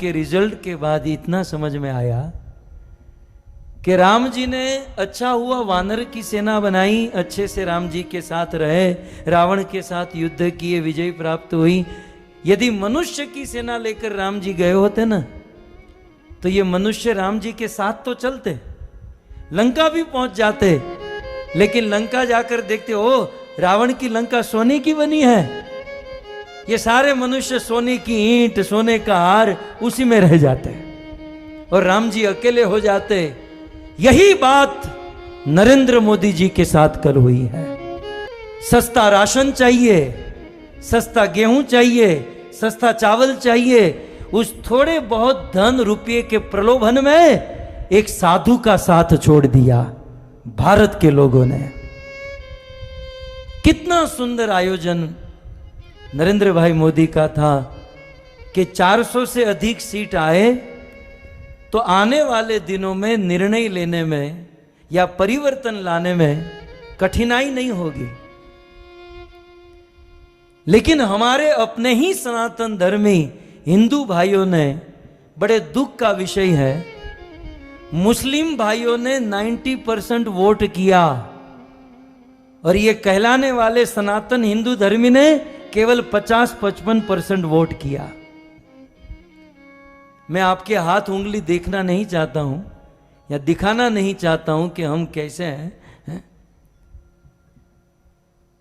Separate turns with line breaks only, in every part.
के रिजल्ट के बाद इतना समझ में आया कि राम जी ने अच्छा हुआ वानर की सेना बनाई, अच्छे से राम जी के साथ रहे, रावण के साथ युद्ध किए, विजय प्राप्त हुई। यदि मनुष्य की सेना लेकर राम जी गए होते ना, तो ये मनुष्य राम जी के साथ तो चलते, लंका भी पहुंच जाते, लेकिन लंका जाकर देखते ओ रावण की लंका सोने की बनी है। ये सारे मनुष्य सोने की ईंट, सोने का हार उसी में रह जाते और राम जी अकेले हो जाते। यही बात नरेंद्र मोदी जी के साथ कल हुई है। सस्ता राशन चाहिए, सस्ता गेहूं चाहिए, सस्ता चावल चाहिए, उस थोड़े बहुत धन रुपये के प्रलोभन में एक साधु का साथ छोड़ दिया भारत के लोगों ने। कितना सुंदर आयोजन नरेंद्र भाई मोदी का था कि 400 से अधिक सीट आए तो आने वाले दिनों में निर्णय लेने में या परिवर्तन लाने में कठिनाई नहीं होगी। लेकिन हमारे अपने ही सनातन धर्मी हिंदू भाइयों ने, बड़े दुख का विषय है, मुस्लिम भाइयों ने 90% वोट किया और ये कहलाने वाले सनातन हिंदू धर्मी ने केवल 50-55% वोट किया। मैं आपके हाथ उंगली देखना नहीं चाहता हूं या दिखाना नहीं चाहता हूं कि हम कैसे हैं,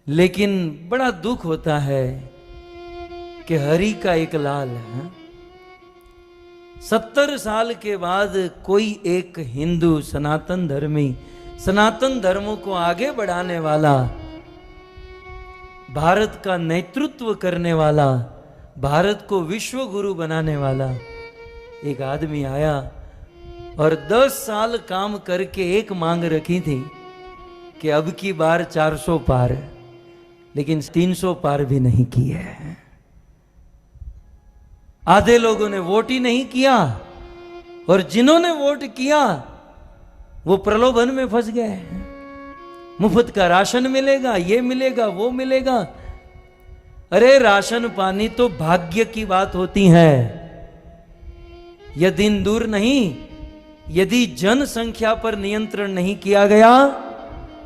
लेकिन बड़ा दुख होता है कि हरि का एक लाल है। 70 साल के बाद कोई एक हिंदू सनातन धर्मी, सनातन धर्मों को आगे बढ़ाने वाला, भारत का नेतृत्व करने वाला, भारत को विश्व गुरु बनाने वाला एक आदमी आया और 10 साल काम करके एक मांग रखी थी कि अब की बार 400 पार, लेकिन 300 पार भी नहीं की है। आधे लोगों ने वोट ही नहीं किया और जिन्होंने वोट किया वो प्रलोभन में फंस गए। मुफ्त का राशन मिलेगा, ये मिलेगा, वो मिलेगा। अरे राशन पानी तो भाग्य की बात होती है, यह दिन दूर नहीं। यदि जनसंख्या पर नियंत्रण नहीं किया गया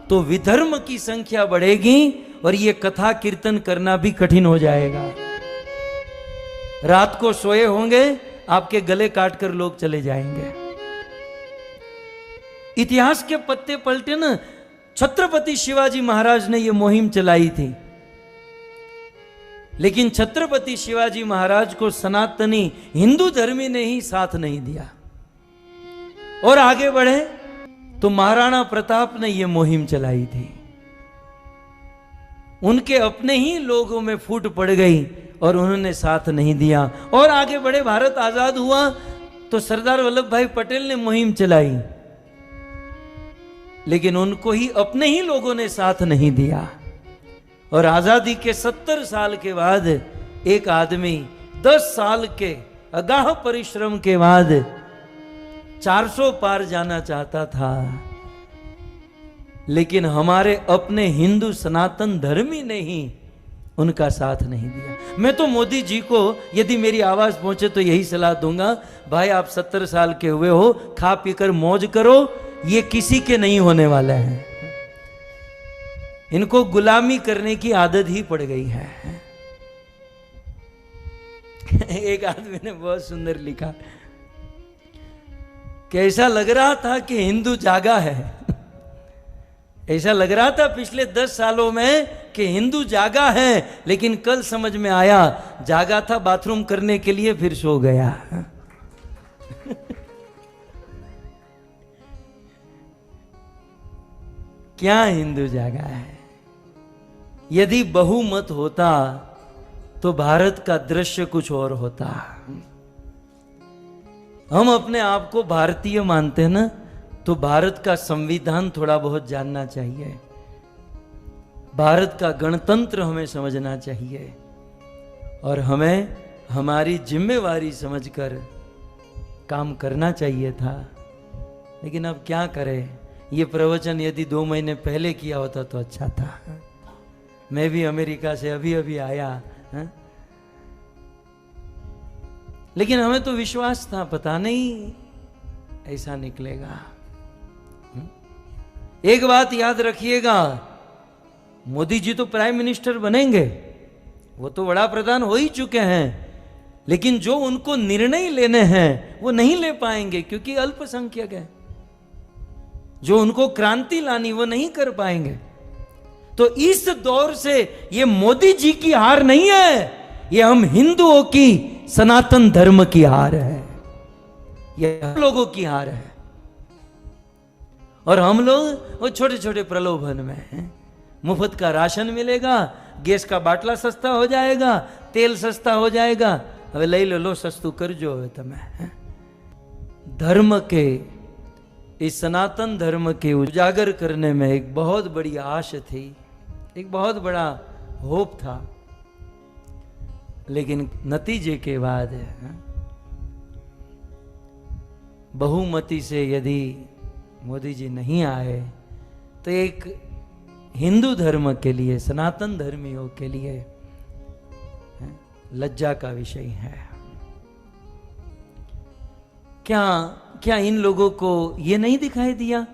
तो विधर्म की संख्या बढ़ेगी और यह कथा कीर्तन करना भी कठिन हो जाएगा। रात को सोए होंगे, आपके गले काटकर लोग चले जाएंगे। इतिहास के पत्ते पलटे ना, छत्रपति शिवाजी महाराज ने यह मुहिम चलाई थी, लेकिन छत्रपति शिवाजी महाराज को सनातनी हिंदू धर्मी ने ही साथ नहीं दिया और आगे बढ़े तो महाराणा प्रताप ने यह मुहिम चलाई थी। उनके अपने ही लोगों में फूट पड़ गई और उन्होंने साथ नहीं दिया और आगे बढ़े। भारत आजाद हुआ तो सरदार वल्लभ भाई पटेल ने मुहिम चलाई, लेकिन उनको ही अपने ही लोगों ने साथ नहीं दिया। और आजादी के 70 साल के बाद एक आदमी 10 साल के अगाह परिश्रम के बाद 400 पार जाना चाहता था, लेकिन हमारे अपने हिंदू सनातन धर्मी ने ही उनका साथ नहीं दिया। मैं तो मोदी जी को यदि मेरी आवाज पहुंचे तो यही सलाह दूंगा, भाई आप 70 साल के हुए हो, खा पीकर मौज करो, ये किसी के नहीं होने वाला है। इनको गुलामी करने की आदत ही पड़ गई है। एक आदमी ने बहुत सुंदर लिखा कि ऐसा लग रहा था कि हिंदू जागा है। ऐसा लग रहा था पिछले 10 सालों में कि हिंदू जागा है, लेकिन कल समझ में आया जागा था बाथरूम करने के लिए, फिर सो गया। क्या हिंदू जागा है? यदि बहुमत होता तो भारत का दृश्य कुछ और होता। हम अपने आप को भारतीय मानते हैं ना, तो भारत का संविधान थोड़ा बहुत जानना चाहिए, भारत का गणतंत्र हमें समझना चाहिए और हमें हमारी जिम्मेवारी समझकर काम करना चाहिए था। लेकिन अब क्या करें, ये प्रवचन यदि 2 महीने पहले किया होता तो अच्छा था। मैं भी अमेरिका से अभी अभी आया। लेकिन हमें तो विश्वास था, पता नहीं ऐसा निकलेगा। एक बात याद रखिएगा, मोदी जी तो प्राइम मिनिस्टर बनेंगे, वो तो बड़ा प्रधान हो ही चुके हैं, लेकिन जो उनको निर्णय लेने हैं वो नहीं ले पाएंगे क्योंकि अल्पसंख्यक है। जो उनको क्रांति लानी वो नहीं कर पाएंगे। तो इस दौर से ये मोदी जी की हार नहीं है, ये हम हिंदुओं की सनातन धर्म की हार है, ये हम लोगों की हार है। और हम लोग वो छोटे छोटे प्रलोभन में हैं। मुफ्त का राशन मिलेगा, गैस का बाटला सस्ता हो जाएगा, तेल सस्ता हो जाएगा, હવે લઈ લો સસ્તું કરજો હવે તમે। धर्म के, इस सनातन धर्म के उजागर करने में एक बहुत बड़ी आश थी, एक बहुत बड़ा होप था, लेकिन नतीजे के बाद बहुमति से यदि मोदी जी नहीं आए तो एक हिंदू धर्म के लिए, सनातन धर्मियों के लिए लज्जा का विषय है। क्या इन लोगों को ये नहीं दिखाई दिया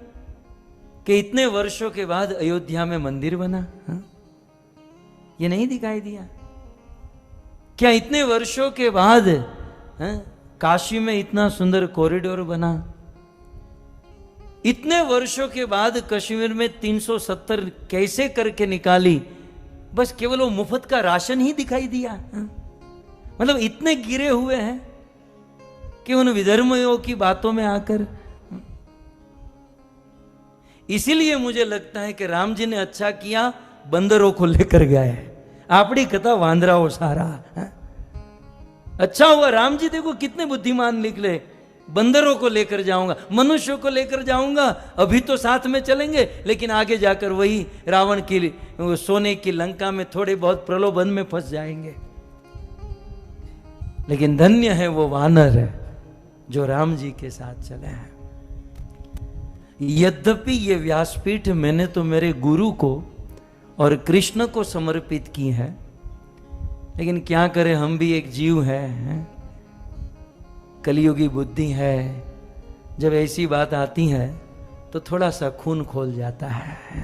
कि इतने वर्षों के बाद अयोध्या में मंदिर बना? ये नहीं दिखाई दिया? क्या इतने वर्षों के बाद काशी में इतना सुंदर कॉरिडोर बना? इतने वर्षों के बाद कश्मीर में 370 कैसे करके निकाली? बस केवल वो मुफ्त का राशन ही दिखाई दिया? मतलब इतने गिरे हुए हैं कि उन विधर्मियों की बातों में आकर। इसीलिए मुझे लगता है कि राम जी ने अच्छा किया, बंदरों को लेकर गए। आपड़ी कथा वांदराओ सारा। अच्छा हुआ, राम जी देखो कितने बुद्धिमान निकले। बंदरों को लेकर जाऊंगा, मनुष्यों को लेकर जाऊंगा, अभी तो साथ में चलेंगे, लेकिन आगे जाकर वही रावण की सोने की लंका में थोड़े बहुत प्रलोभन में फंस जाएंगे। लेकिन धन्य है वो वानर है जो राम जी के साथ चले हैं। यद्यपि ये व्यासपीठ मैंने तो मेरे गुरु को और कृष्ण को समर्पित की है, लेकिन क्या करें, हम भी एक जीव हैं, कलियुगी बुद्धि है। जब ऐसी बात आती है तो थोड़ा सा खून खोल जाता है।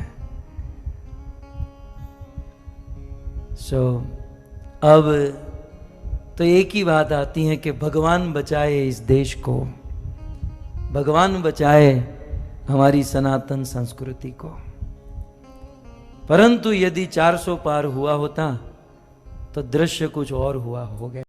अब तो एक ही बात आती है कि भगवान बचाए इस देश को, भगवान बचाए हमारी सनातन संस्कृति को। परंतु यदि 400 पार हुआ होता तो दृश्य कुछ और हुआ हो गया।